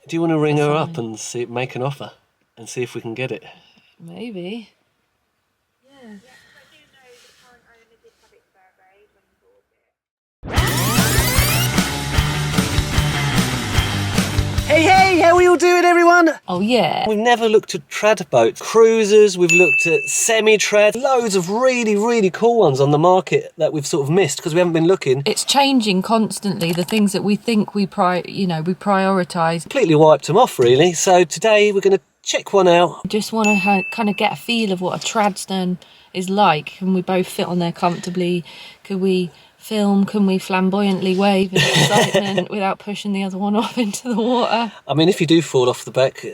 Do you want to ring her up and make an offer and see if we can get it? Maybe. Yeah. Yes, I do know the current owner did have it surveyed when he bought it. Hey, how are you all doing, everyone? Oh, yeah. We've never looked at trad boats, cruisers, we've looked at semi-trad, loads of really, really cool ones on the market that we've sort of missed because we haven't been looking. It's changing constantly, the things that we think we prioritise. Completely wiped them off, really. So today we're going to check one out. Just want to kind of get a feel of what a trad stern is like. Can we both fit on there comfortably? Could we film? Can we flamboyantly wave in excitement without pushing the other one off into the water? I mean, if you do fall off the back,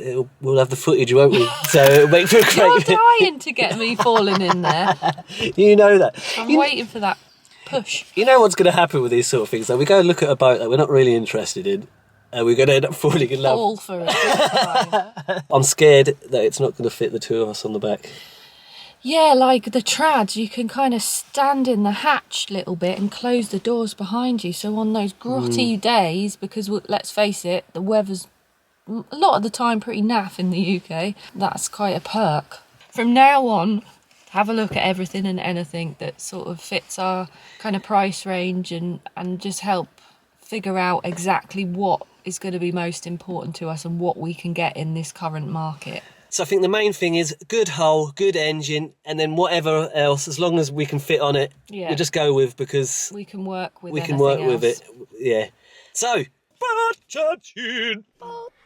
we'll have the footage, won't we? So it'll make for a great... You're dying to get me falling in there. You know that. I'm waiting for that push. You know what's going to happen with these sort of things, though? We go and look at a boat that we're not really interested in, and we're going to end up falling in love. Fall for it. I'm scared that it's not going to fit the two of us on the back. Yeah, like the trads, you can kind of stand in the hatch a little bit and close the doors behind you. So on those grotty days, because let's face it, the weather's a lot of the time pretty naff in the UK, that's quite a perk. From now on, have a look at everything and anything that sort of fits our kind of price range and just help figure out exactly what is going to be most important to us and what we can get in this current market. So I think the main thing is good hull, good engine, and then whatever else, as long as we can fit on it, we'll just go with, because we can work with it. Yeah. So,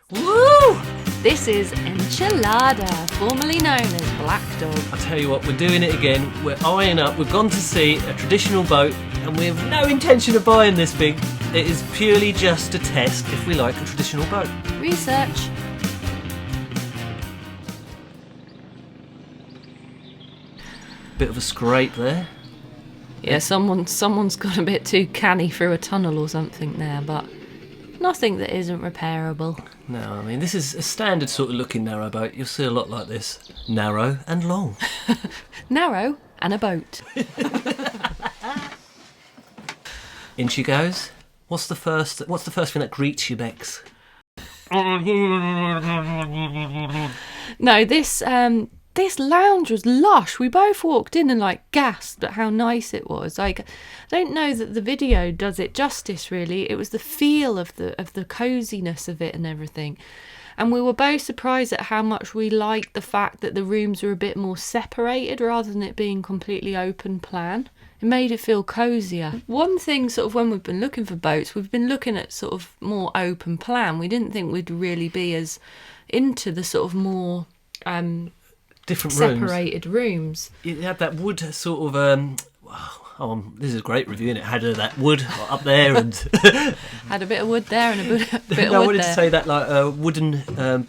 woo! This is Enchilada, formerly known as Black Dog. I'll tell you what, we're doing it again. We're eyeing up. We've gone to see a traditional boat, and we have no intention of buying this thing. It is purely just a test if we like a traditional boat. Research. Bit of a scrape there. Yeah, someone's got a bit too canny through a tunnel or something there, but nothing that isn't repairable. No, I mean, this is a standard sort of looking narrowboat. You'll see a lot like this. Narrow and long. Narrow and a boat. In she goes. What's the first thing that greets you, Bex? No, this lounge was lush. We both walked in and gasped at how nice it was. I don't know that the video does it justice, really. It was the feel of the coziness of it and everything. And we were both surprised at how much we liked the fact that the rooms were a bit more separated rather than it being completely open plan. It made it feel cosier. One thing sort of when we've been looking for boats, we've been looking at sort of more open plan. We didn't think we'd really be as into the sort of more different separated rooms. It had that wood sort of this is a great review, and it had that wood up there and had a bit of wood there and a bit of wood there. I wanted to say that wooden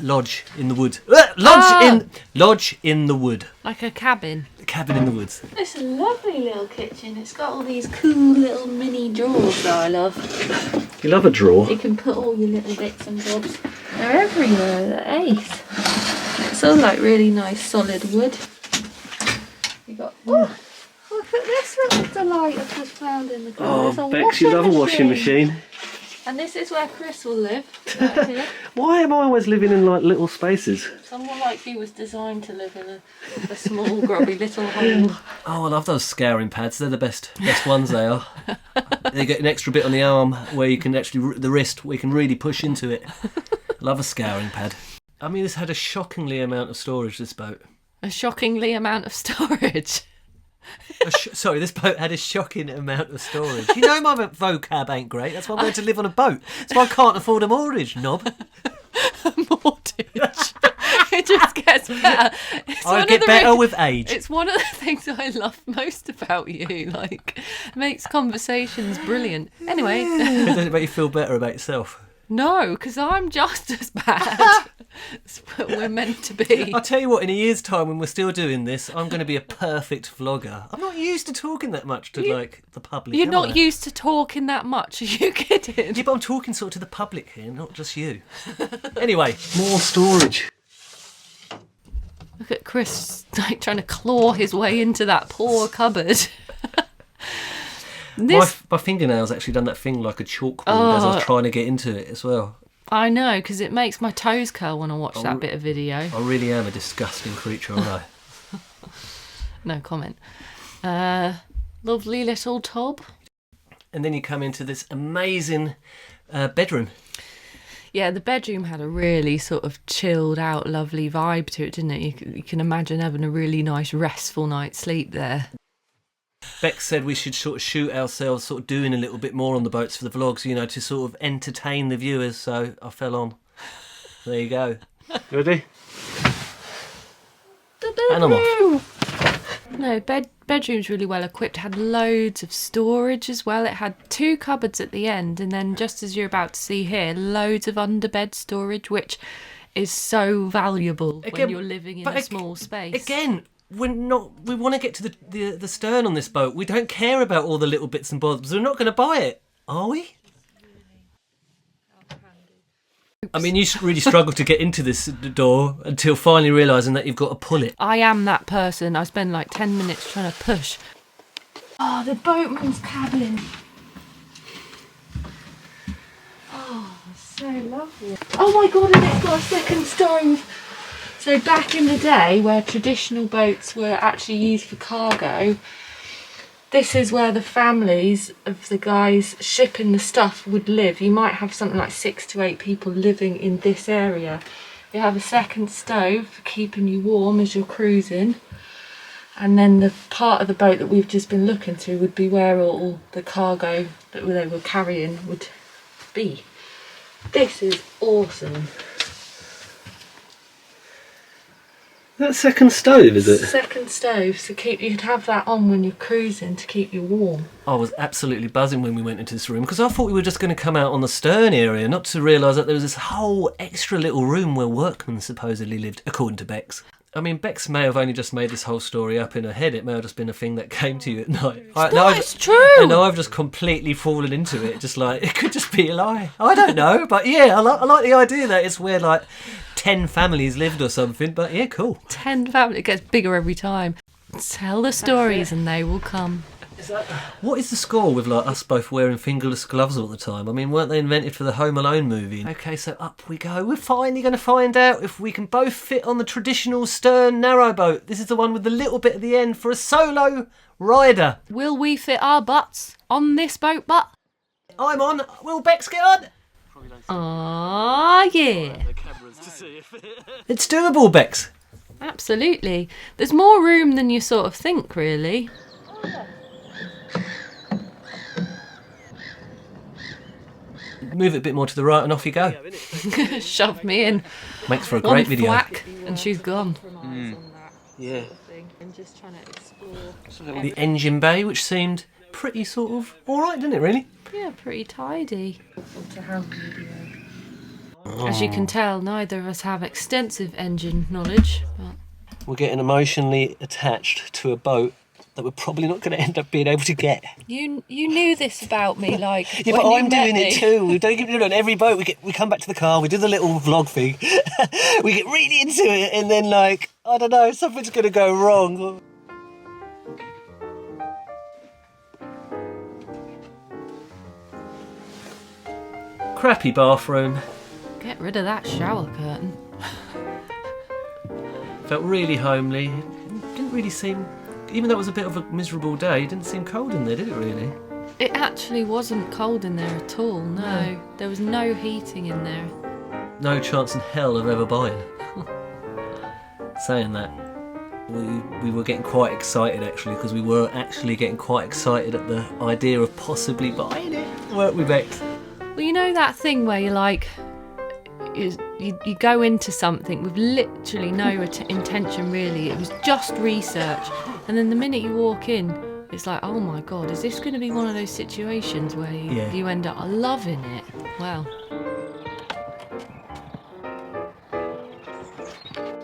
lodge in the wood. Lodge in the wood. Like a cabin. A cabin in the woods. It's a lovely little kitchen. It's got all these cool little mini drawers that I love. You love a drawer. You can put all your little bits and bobs. They're everywhere. They're ace. It's all really nice solid wood. You got look at this little delight I've just found in the corner. Oh, Bex, you love a washing machine. And this is where Chris will live. Right here. Why am I always living in little spaces? Someone like you was designed to live in a small, grubby little hole. Oh, I love those scouring pads. They're the best ones. They are. They get an extra bit on the arm where you can the wrist where you can really push into it. Love a scouring pad. I mean, this had a shockingly amount of storage, this boat. A shockingly amount of storage? Sorry, this boat had a shocking amount of storage. You know my vocab ain't great. That's why I'm going to live on a boat. That's why I can't afford a mortgage, knob. A mortgage? It just gets better. I get better with age. It's one of the things I love most about you. It makes conversations brilliant. Anyway. Does it make you feel better about yourself? No, because I'm just as bad. That's what we're meant to be. I'll tell you what, in a year's time when we're still doing this, I'm going to be a perfect vlogger. I'm not used to talking that much to the public. You're not used to talking that much, are you kidding? Yeah, but I'm talking sort of to the public here, not just you. Anyway, more storage. Look at Chris trying to claw his way into that poor cupboard. My fingernails actually done that thing like a chalkboard as I was trying to get into it as well. I know, because it makes my toes curl when I watch that bit of video. I really am a disgusting creature, aren't I? No comment. Lovely little tub. And then you come into this amazing bedroom. Yeah, the bedroom had a really sort of chilled out, lovely vibe to it, didn't it? You can imagine having a really nice, restful night's sleep there. Beck said we should sort of shoot ourselves sort of doing a little bit more on the boats for the vlogs, you know, to sort of entertain the viewers, so I fell on. There you go. Ready? And I'm off. No, bedroom's really well equipped. It had loads of storage as well. It had 2 cupboards at the end, and then just as you're about to see here, loads of underbed storage, which is so valuable when you're living in a small space. Again, we want to get to the stern on this boat. We don't care about all the little bits and bobs. We're not going to buy it, are we? I mean, you really struggled to get into this door until finally realising that you've got to pull it. I am that person. I spend like 10 minutes trying to push. Oh, the boatman's cabin. Oh, so lovely. Oh my God, and it's got a second stove. So back in the day, where traditional boats were actually used for cargo, this is where the families of the guys shipping the stuff would live. You might have something like 6 to 8 people living in this area. You have a second stove for keeping you warm as you're cruising. And then the part of the boat that we've just been looking through would be where all the cargo that they were carrying would be. This is awesome. That second stove, is it? Second stove, so you'd have that on when you're cruising to keep you warm. I was absolutely buzzing when we went into this room because I thought we were just going to come out on the stern area, not to realise that there was this whole extra little room where workmen supposedly lived, according to Bex. I mean, Bex may have only just made this whole story up in her head. It may have just been a thing that came to you at night. It's true! I know I've just completely fallen into it. Just like, it could just be a lie. I don't know, but yeah, I like the idea that it's where like 10 families lived or something, but yeah, cool. 10 families, it gets bigger every time. Tell the stories and they will come. What is the score with like us both wearing fingerless gloves all the time? I mean, weren't they invented for the Home Alone movie? Okay, so up we go. We're finally going to find out if we can both fit on the traditional stern narrowboat. This is the one with the little bit at the end for a solo rider. Will we fit our butts on this boat butt? I'm on. Will Bex get on? Oh yeah. It's doable, Bex. Absolutely. There's more room than you sort of think, really. Move it a bit more to the right and off you go. Shove me in. Makes for a great video. Whack, and she's gone. Yeah. I'm just trying to explore. The engine bay, which seemed pretty sort of alright, didn't it, really? Yeah, pretty tidy. As you can tell, neither of us have extensive engine knowledge. But We're getting emotionally attached to a boat that we're probably not going to end up being able to get. you knew this about me, like Yeah, when but you I'm met doing me. it too. We don't get it on every boat. We come back to the car. We do the little vlog thing. We get really into it, and then like I don't know, something's going to go wrong. Crappy bathroom. Get rid of that shower curtain. Felt really homely. Didn't really seem, even though it was a bit of a miserable day, it didn't seem cold in there, did it really? It actually wasn't cold in there at all, no. There was no heating in there. No chance in hell of ever buying. Saying that, we were getting quite excited actually, because we were actually getting quite excited at the idea of possibly buying it. Weren't we, Bex? Well, you know that thing where you're like, you go into something with literally no intention really. It was just research, and then the minute you walk in, it's like, oh my God, is this going to be one of those situations where you end up loving it? Wow.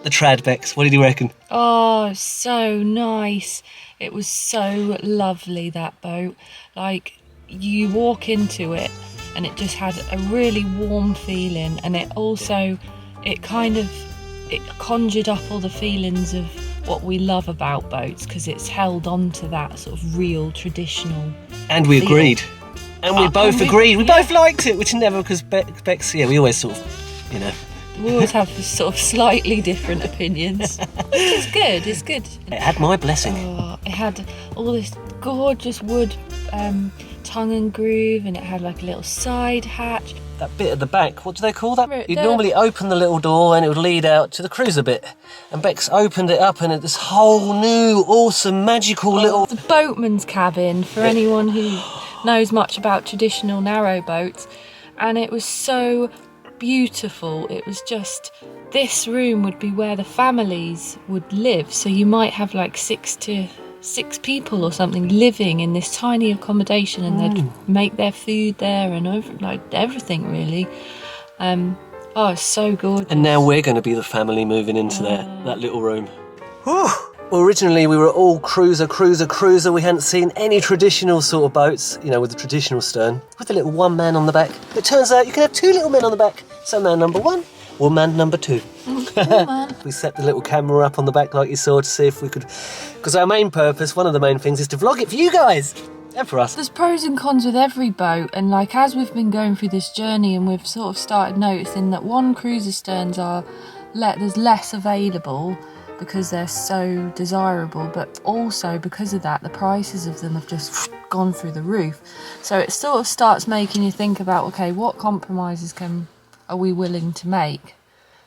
The trad, Bex. What did you reckon? Oh, so nice. It was so lovely, that boat. Like, you walk into it and it just had a really warm feeling, and it conjured up all the feelings of what we love about boats, because it's held on to that sort of real traditional And we feel. agreed. And we both agreed. We both liked it, which never, because Bex, yeah, we always sort of, you know. We always have sort of slightly different opinions. It's good, it's good. It had my blessing. Oh, it had all this gorgeous wood tongue and groove, and it had like a little side hatch. That bit at the back, what do they call that? You'd The- normally open the little door and it would lead out to the cruiser bit. And Bex opened it up and it this whole new, awesome, magical little... The boatman's cabin, for anyone who knows much about traditional narrowboats. And it was so beautiful. It was just, this room would be where the families would live. So you might have like 6 people or something living in this tiny accommodation, and they'd make their food there and everything really. Oh, it's so gorgeous. And now we're going to be the family moving into that little room. Whew. Well, originally we were all cruiser. We hadn't seen any traditional sort of boats, you know, with the traditional stern, with a little one man on the back. It turns out you can have 2 little men on the back. So man number 1 or man number 2. We set the little camera up on the back like you saw to see if we could, because our main purpose, one of the main things, is to vlog it for you guys and for us. There's pros and cons with every boat, and like as we've been going through this journey and we've sort of started noticing that cruiser sterns are there's less available because they're so desirable, but also because of that the prices of them have just gone through the roof. So it sort of starts making you think about, okay, what compromises are we willing to make?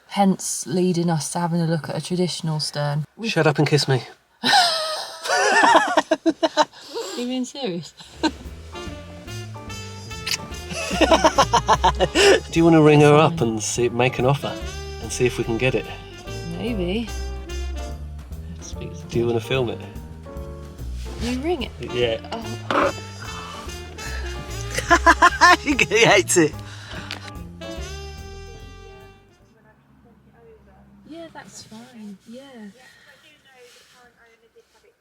Hence leading us to having a look at a traditional stern. Shut up and kiss me. Are you being serious? Do you want to ring her up and make an offer and see if we can get it? Maybe. Do you want to film it? You ring it? Yeah. Oh. He hates it. Yeah, that's fine. Yeah. I do know the current owner did have it